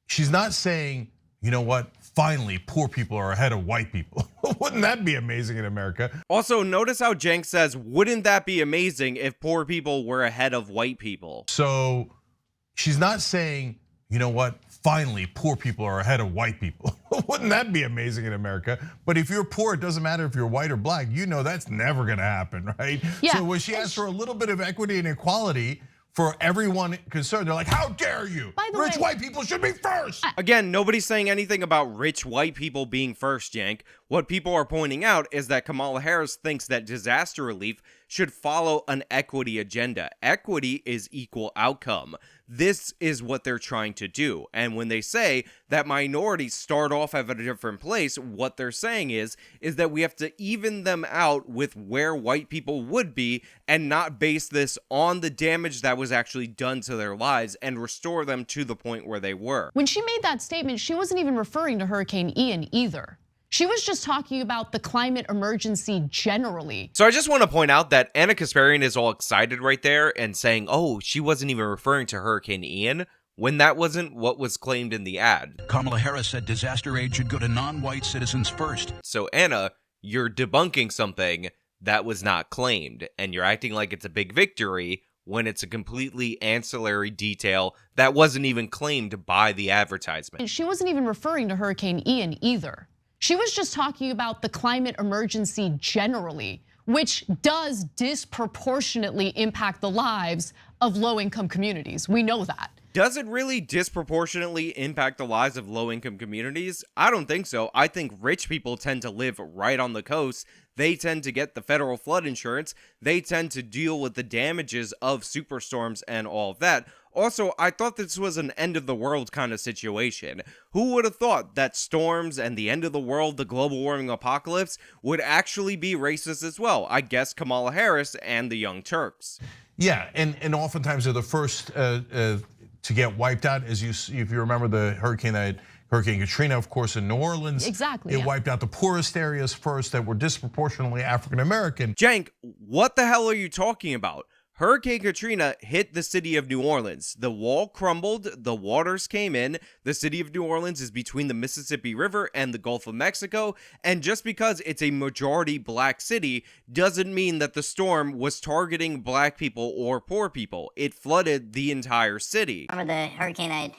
she's not saying, you know what, finally poor people are ahead of white people. Wouldn't that be amazing in America? Also, notice how Cenk says, wouldn't that be amazing if poor people were ahead of white people? So she's not saying, you know what, finally, poor people are ahead of white people. Wouldn't that be amazing in America? But if you're poor, it doesn't matter if you're white or black. You know that's never gonna happen, right? Yeah. So when she asks for a little bit of equity and equality for everyone concerned, they're like, how dare you? By the Rich way- white people should be first. Again, nobody's saying anything about rich white people being first, Cenk. What people are pointing out is that Kamala Harris thinks that disaster relief should follow an equity agenda. Equity is equal outcome. This is what they're trying to do. And when they say that minorities start off at a different place, what they're saying is that we have to even them out with where white people would be and not base this on the damage that was actually done to their lives and restore them to the point where they were. When she made that statement, she wasn't even referring to Hurricane Ian either. She was just talking about the climate emergency generally. So I just want to point out that Anna Kasparian is all excited right there and saying, oh, she wasn't even referring to Hurricane Ian, when that wasn't what was claimed in the ad. Kamala Harris said disaster aid should go to non-white citizens first. So Anna, you're debunking something that was not claimed, and you're acting like it's a big victory when it's a completely ancillary detail that wasn't even claimed by the advertisement. She wasn't even referring to Hurricane Ian either. She was just talking about the climate emergency generally, which does disproportionately impact the lives of low-income communities. We know that. Does it really disproportionately impact the lives of low-income communities? I don't think so. I think rich people tend to live right on the coast. They tend to get the federal flood insurance. They tend to deal with the damages of superstorms and all of that. Also, I thought this was an end of the world kind of situation. Who would have thought that storms and the end of the world, the global warming apocalypse, would actually be racist as well? I guess Kamala Harris and the Young Turks. Yeah, and oftentimes they're the first to get wiped out. If you remember the Hurricane Katrina, of course, in New Orleans. Exactly. It wiped out the poorest areas first that were disproportionately African American. Cenk, what the hell are you talking about? Hurricane Katrina hit the city of New Orleans. The wall crumbled, the waters came in. The city of New Orleans is between the Mississippi River and the Gulf of Mexico, and just because it's a majority black city doesn't mean that the storm was targeting black people or poor people. It flooded the entire city. Remember the Hurricane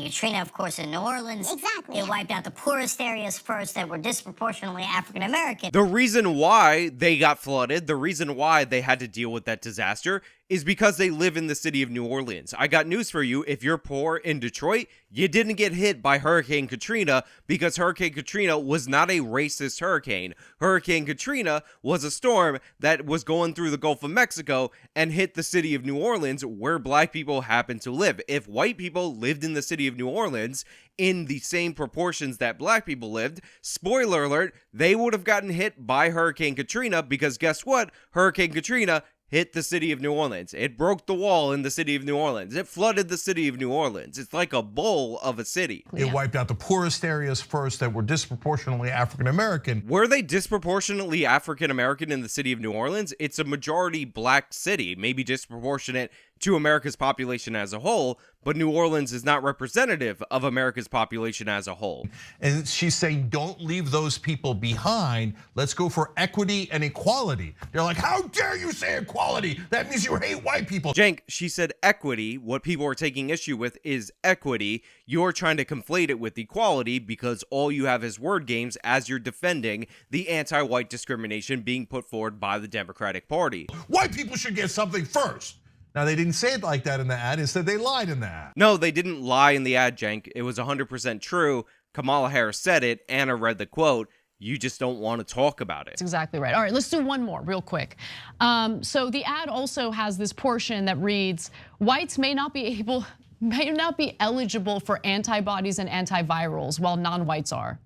Katrina, of course, in New Orleans. Exactly. It wiped out the poorest areas first that were disproportionately African American. The reason why they got flooded, the reason why they had to deal with that disaster is because they live in the city of New Orleans. I got news for you. If you're poor in Detroit, you didn't get hit by Hurricane Katrina because Hurricane Katrina was not a racist hurricane. Hurricane Katrina was a storm that was going through the Gulf of Mexico and hit the city of New Orleans where black people happen to live. If white people lived in the city of New Orleans in the same proportions that black people lived, spoiler alert, they would have gotten hit by Hurricane Katrina because guess what? Hurricane Katrina hit the city of New Orleans. It broke the wall in the city of New Orleans. It flooded the city of New Orleans. It's like a bowl of a city. It wiped out the poorest areas first that were disproportionately African American. Were they disproportionately African American in the city of New Orleans? It's a majority black city, maybe disproportionate to America's population as a whole, but New Orleans is not representative of America's population as a whole. And she's saying, don't leave those people behind. Let's go for equity and equality. They're like, how dare you say equality? That means you hate white people. Cenk, she said equity. What people are taking issue with is equity. You're trying to conflate it with equality because all you have is word games as you're defending the anti-white discrimination being put forward by the Democratic Party. White people should get something first. Now, they didn't say it like that in the ad. Instead, they lied in the ad. No, they didn't lie in the ad, Cenk. It was 100% true. Kamala Harris said it. Anna read the quote. You just don't want to talk about it. That's exactly right. All right, let's do one more real quick. So the ad also has this portion that reads, whites may not be eligible for antibodies and antivirals while non-whites are.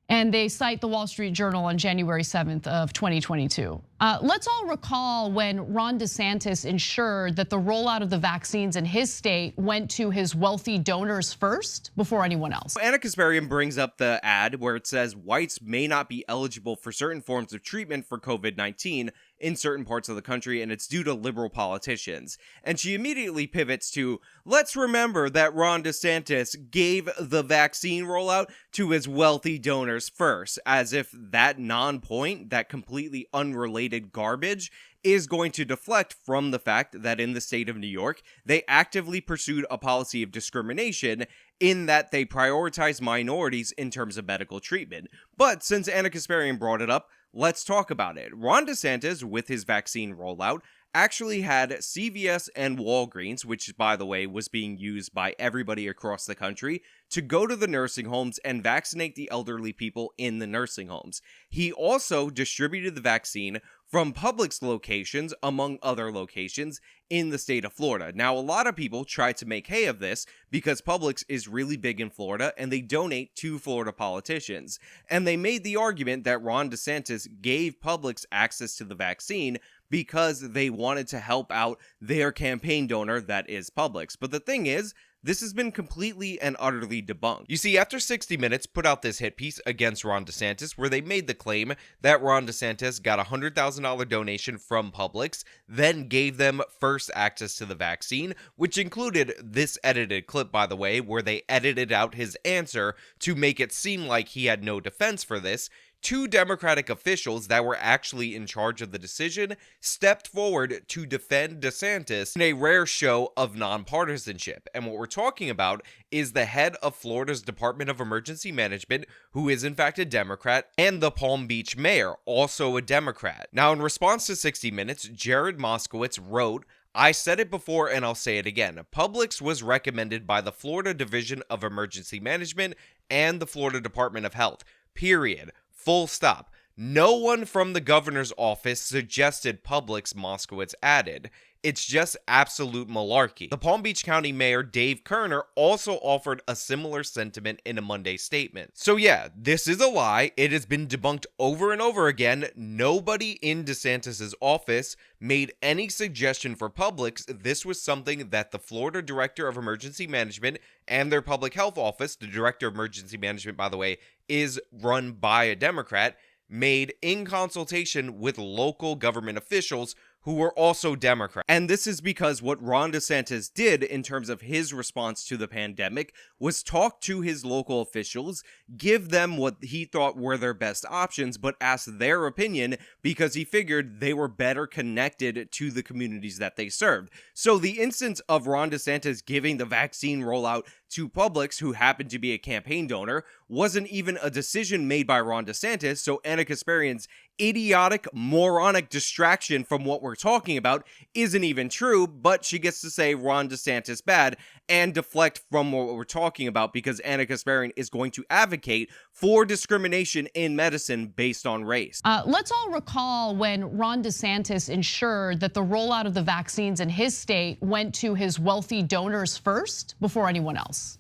And they cite the Wall Street Journal on January 7th of 2022. Let's all recall when Ron DeSantis ensured that the rollout of the vaccines in his state went to his wealthy donors first before anyone else. Anna Kasparian brings up the ad where it says whites may not be eligible for certain forms of treatment for COVID-19, in certain parts of the country, and it's due to liberal politicians. And she immediately pivots to, let's remember that Ron DeSantis gave the vaccine rollout to his wealthy donors first, as if that non-point, that completely unrelated garbage, is going to deflect from the fact that in the state of New York, they actively pursued a policy of discrimination in that they prioritize minorities in terms of medical treatment. But since Anna Kasparian brought it up, let's talk about it. Ron DeSantis, with his vaccine rollout, actually had CVS and Walgreens, which, by the way, was being used by everybody across the country, to go to the nursing homes and vaccinate the elderly people in the nursing homes. He also distributed the vaccine from Publix locations, among other locations, in the state of Florida. Now, a lot of people try to make hay of this because Publix is really big in Florida and they donate to Florida politicians. And they made the argument that Ron DeSantis gave Publix access to the vaccine because they wanted to help out their campaign donor, that is Publix. But the thing is, this has been completely and utterly debunked. You see, after 60 Minutes put out this hit piece against Ron DeSantis where they made the claim that Ron DeSantis got a $100,000 donation from Publix, then gave them first access to the vaccine, which included this edited clip, by the way, where they edited out his answer to make it seem like he had no defense for this. Two Democratic officials that were actually in charge of the decision stepped forward to defend DeSantis in a rare show of nonpartisanship. And what we're talking about is the head of Florida's Department of Emergency Management, who is in fact a Democrat, and the Palm Beach mayor, also a Democrat. Now, in response to 60 Minutes, Jared Moskowitz wrote, "I said it before and I'll say it again. Publix was recommended by the Florida Division of Emergency Management and the Florida Department of Health. Period. Full stop. No one from the governor's office suggested Publix," Moskowitz added. "It's just absolute malarkey." The Palm Beach County Mayor Dave Kerner also offered a similar sentiment in a Monday statement. So yeah, this is a lie. It has been debunked over and over again. Nobody in DeSantis' office made any suggestion for Publix. This was something that the Florida Director of Emergency Management and their public health office, the Director of Emergency Management, by the way, is run by a Democrat, made in consultation with local government officials who were also Democrats. And this is because what Ron DeSantis did in terms of his response to the pandemic was talk to his local officials, give them what he thought were their best options, but ask their opinion because he figured they were better connected to the communities that they served. So the instance of Ron DeSantis giving the vaccine rollout to Publix, who happened to be a campaign donor, wasn't even a decision made by Ron DeSantis, so Anna Kasparian's idiotic, moronic distraction from what we're talking about isn't even true, but she gets to say Ron DeSantis bad and deflect from what we're talking about because Anna Kasparian is going to advocate for discrimination in medicine based on race. Let's all recall when Ron DeSantis ensured that the rollout of the vaccines in his state went to his wealthy donors first before anyone else.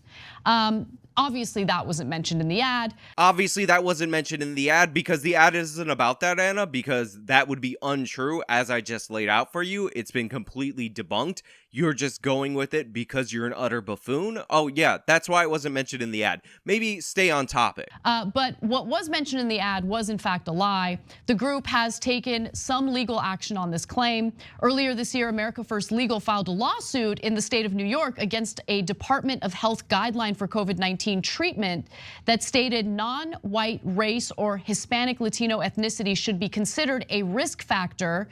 Obviously, that wasn't mentioned in the ad. Obviously, that wasn't mentioned in the ad because the ad isn't about that, Anna, because that would be untrue as I just laid out for you. It's been completely debunked. You're just going with it because you're an utter buffoon. Oh yeah, that's why it wasn't mentioned in the ad. Maybe stay on topic. But what was mentioned in the ad was in fact a lie. The group has taken some legal action on this claim. Earlier this year, America First Legal filed a lawsuit in the state of New York against a Department of Health guideline for COVID-19 treatment that stated non-white race or Hispanic Latino ethnicity should be considered a risk factor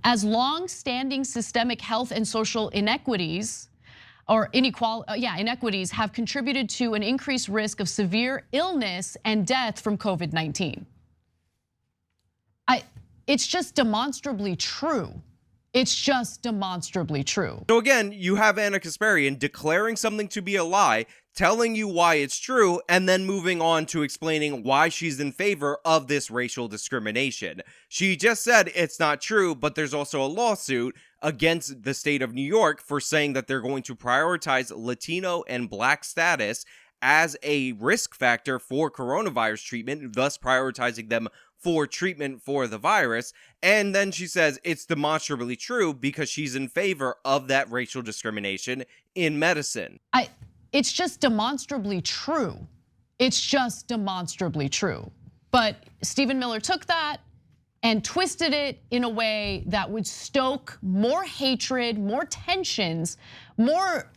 as long-standing systemic health and social inequities or inequities have contributed to an increased risk of severe illness and death from COVID-19. It's just demonstrably true. It's just demonstrably true. So again, you have Anna Kasparian declaring something to be a lie, telling you why it's true, and then moving on to explaining why she's in favor of this racial discrimination. She just said it's not true, but there's also a lawsuit against the state of New York for saying that they're going to prioritize Latino and Black status as a risk factor for coronavirus treatment, thus prioritizing them for treatment for the virus. And then she says it's demonstrably true because she's in favor of that racial discrimination in medicine. It's just demonstrably true. It's just demonstrably true. But Stephen Miller took that and twisted it in a way that would stoke more hatred, more tensions, more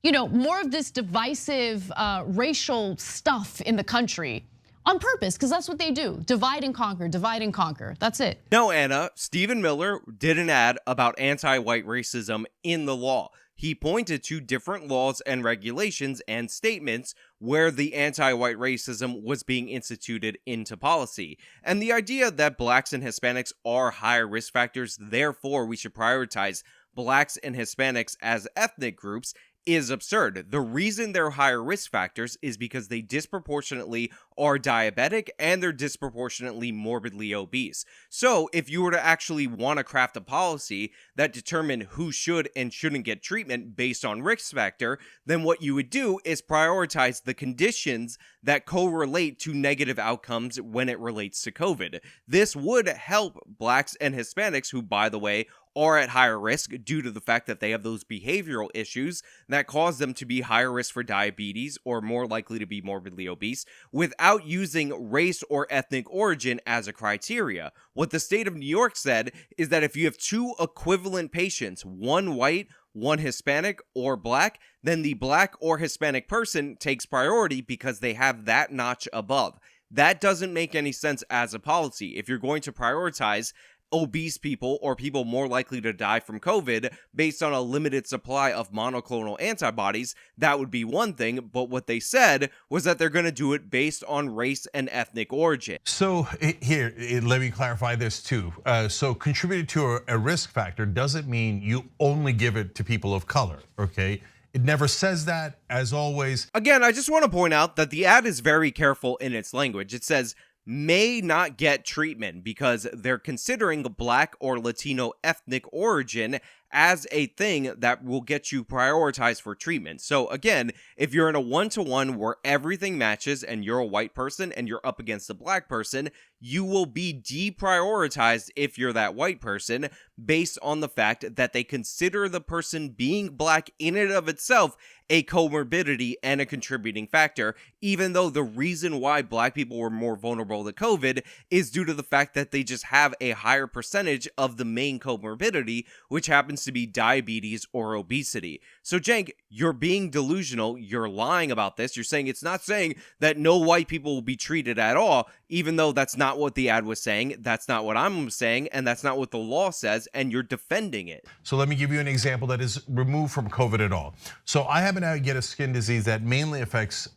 of this divisive racial stuff in the country on purpose, because that's what they do. Divide and conquer, divide and conquer. That's it. No, Anna, Stephen Miller did an ad about anti-white racism in the law. He pointed to different laws and regulations and statements where the anti-white racism was being instituted into policy. And the idea that blacks and Hispanics are higher risk factors, therefore we should prioritize blacks and Hispanics as ethnic groups, is absurd. The reason they're higher risk factors is because they disproportionately are diabetic and they're disproportionately morbidly obese. So if you were to actually want to craft a policy that determined who should and shouldn't get treatment based on risk factor, then what you would do is prioritize the conditions that correlate to negative outcomes when it relates to COVID. This would help blacks and Hispanics, who, by the way, are at higher risk due to the fact that they have those behavioral issues that cause them to be higher risk for diabetes or more likely to be morbidly obese, without using race or ethnic origin as a criteria. What the state of New York said is that if you have two equivalent patients, one white, one Hispanic or black, then the black or Hispanic person takes priority because they have that notch above. That doesn't make any sense as a policy. If you're going to prioritize obese people or people more likely to die from COVID based on a limited supply of monoclonal antibodies, that would be one thing. But what they said was that they're going to do it based on race and ethnic origin. So here, let me clarify this too. So contributed to a risk factor doesn't mean you only give it to people of color, okay? It never says that, as always. Again, I just want to point out that the ad is very careful in its language. It says, may not get treatment because they're considering black or Latino ethnic origin as a thing that will get you prioritized for treatment. So again, if you're in a one-to-one where everything matches and you're a white person and you're up against a black person, you will be deprioritized if you're that white person based on the fact that they consider the person being black in and of itself a comorbidity and a contributing factor, even though the reason why black people were more vulnerable to COVID is due to the fact that they just have a higher percentage of the main comorbidity, which happens to be diabetes or obesity. So Cenk, you're being delusional, you're lying about this, you're saying it's not saying that no white people will be treated at all, even though that's not what the ad was saying, that's not what I'm saying, and that's not what the law says, and you're defending it. So let me give you an example that is removed from COVID at all. So I happen to get a skin disease that mainly affects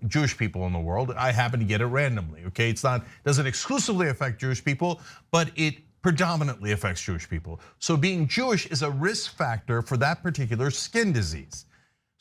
Jewish people in the world. I happen to get it randomly, okay? Doesn't exclusively affect Jewish people, but it predominantly affects Jewish people. So being Jewish is a risk factor for that particular skin disease.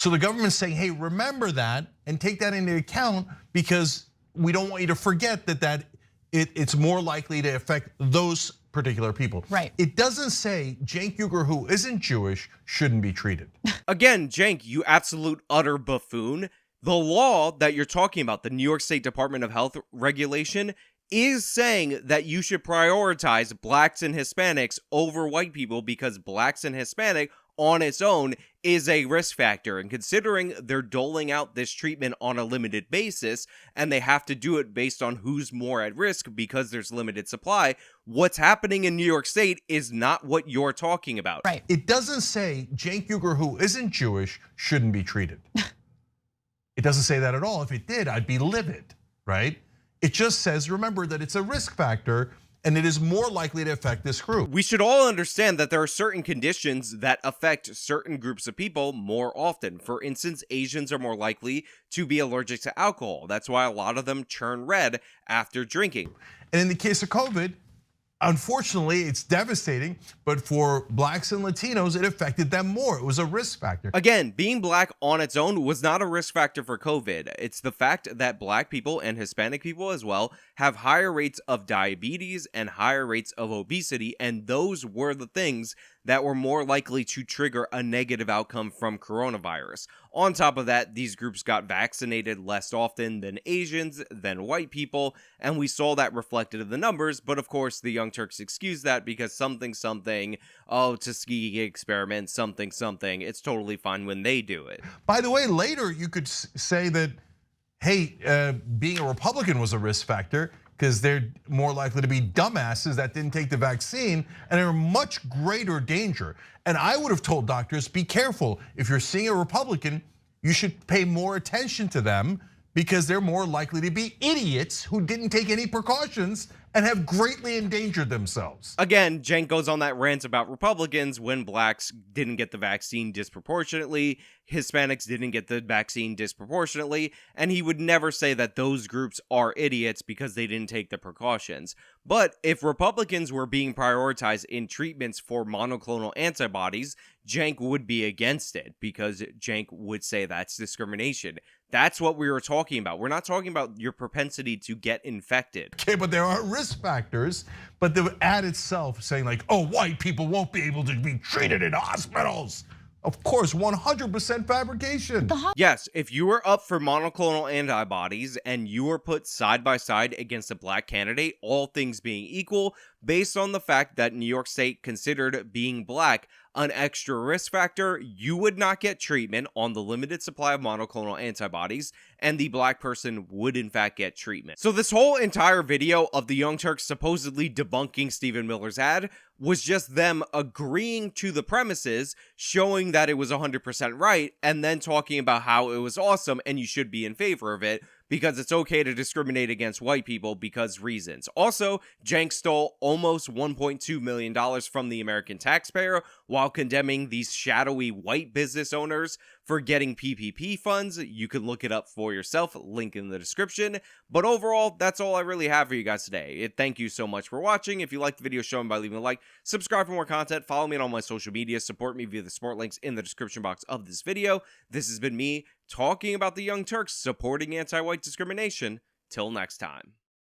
So the government's saying, hey, remember that and take that into account because we don't want you to forget that it's more likely to affect those particular people. Right. It doesn't say Cenk Uygur, who isn't Jewish, shouldn't be treated. Again, Cenk, you absolute utter buffoon. The law that you're talking about, the New York State Department of Health regulation, is saying that you should prioritize blacks and Hispanics over white people because blacks and Hispanic on its own is a risk factor. And considering they're doling out this treatment on a limited basis and they have to do it based on who's more at risk because there's limited supply, what's happening in New York State is not what you're talking about. Right. It doesn't say Cenk Uygur, who isn't Jewish, shouldn't be treated. It doesn't say that at all. If it did, I'd be livid, right? It just says, remember that it's a risk factor and it is more likely to affect this group. We should all understand that there are certain conditions that affect certain groups of people more often. For instance, Asians are more likely to be allergic to alcohol. That's why a lot of them turn red after drinking. And in the case of COVID, unfortunately, it's devastating, but for blacks and Latinos, it affected them more. It was a risk factor. Again, being black on its own was not a risk factor for COVID. It's the fact that black people and Hispanic people as well have higher rates of diabetes and higher rates of obesity, and those were the things that were more likely to trigger a negative outcome from coronavirus. On top of that, these groups got vaccinated less often than Asians, than white people, and we saw that reflected in the numbers, but of course the Young Turks excuse that because something, Tuskegee experiment, something, it's totally fine when they do it. By the way, later you could say that, hey, being a Republican was a risk factor. because they're more likely to be dumbasses that didn't take the vaccine and are in much greater danger. And I would have told doctors, be careful. If you're seeing a Republican, you should pay more attention to them because they're more likely to be idiots who didn't take any precautions and have greatly endangered themselves. Again, Cenk goes on that rant about Republicans when blacks didn't get the vaccine disproportionately, Hispanics didn't get the vaccine disproportionately, and he would never say that those groups are idiots because they didn't take the precautions. But if Republicans were being prioritized in treatments for monoclonal antibodies, Cenk would be against it because Cenk would say that's discrimination. That's what we were talking about. We're not talking about your propensity to get infected. Okay, but there are risk factors, but the ad itself saying like, oh, white people won't be able to be treated in hospitals. Of course, 100% fabrication. Yes, if you were up for monoclonal antibodies and you were put side by side against a black candidate, all things being equal, based on the fact that New York State considered being black an extra risk factor, you would not get treatment on the limited supply of monoclonal antibodies, and the black person would in fact get treatment. So this whole entire video of the Young Turks supposedly debunking Stephen Miller's ad was just them agreeing to the premises, showing that it was 100% right, and then talking about how it was awesome and you should be in favor of it, because it's okay to discriminate against white people because reasons. Also, Cenk stole almost $1.2 million from the American taxpayer while condemning these shadowy white business owners for getting PPP funds. You can look it up for yourself, link in the description. But overall, that's all I really have for you guys today. Thank you so much for watching. If you liked the video, show me by leaving a like, subscribe for more content, follow me on all my social media, support me via the support links in the description box of this video. This has been me talking about the Young Turks supporting anti-white discrimination. Till next time.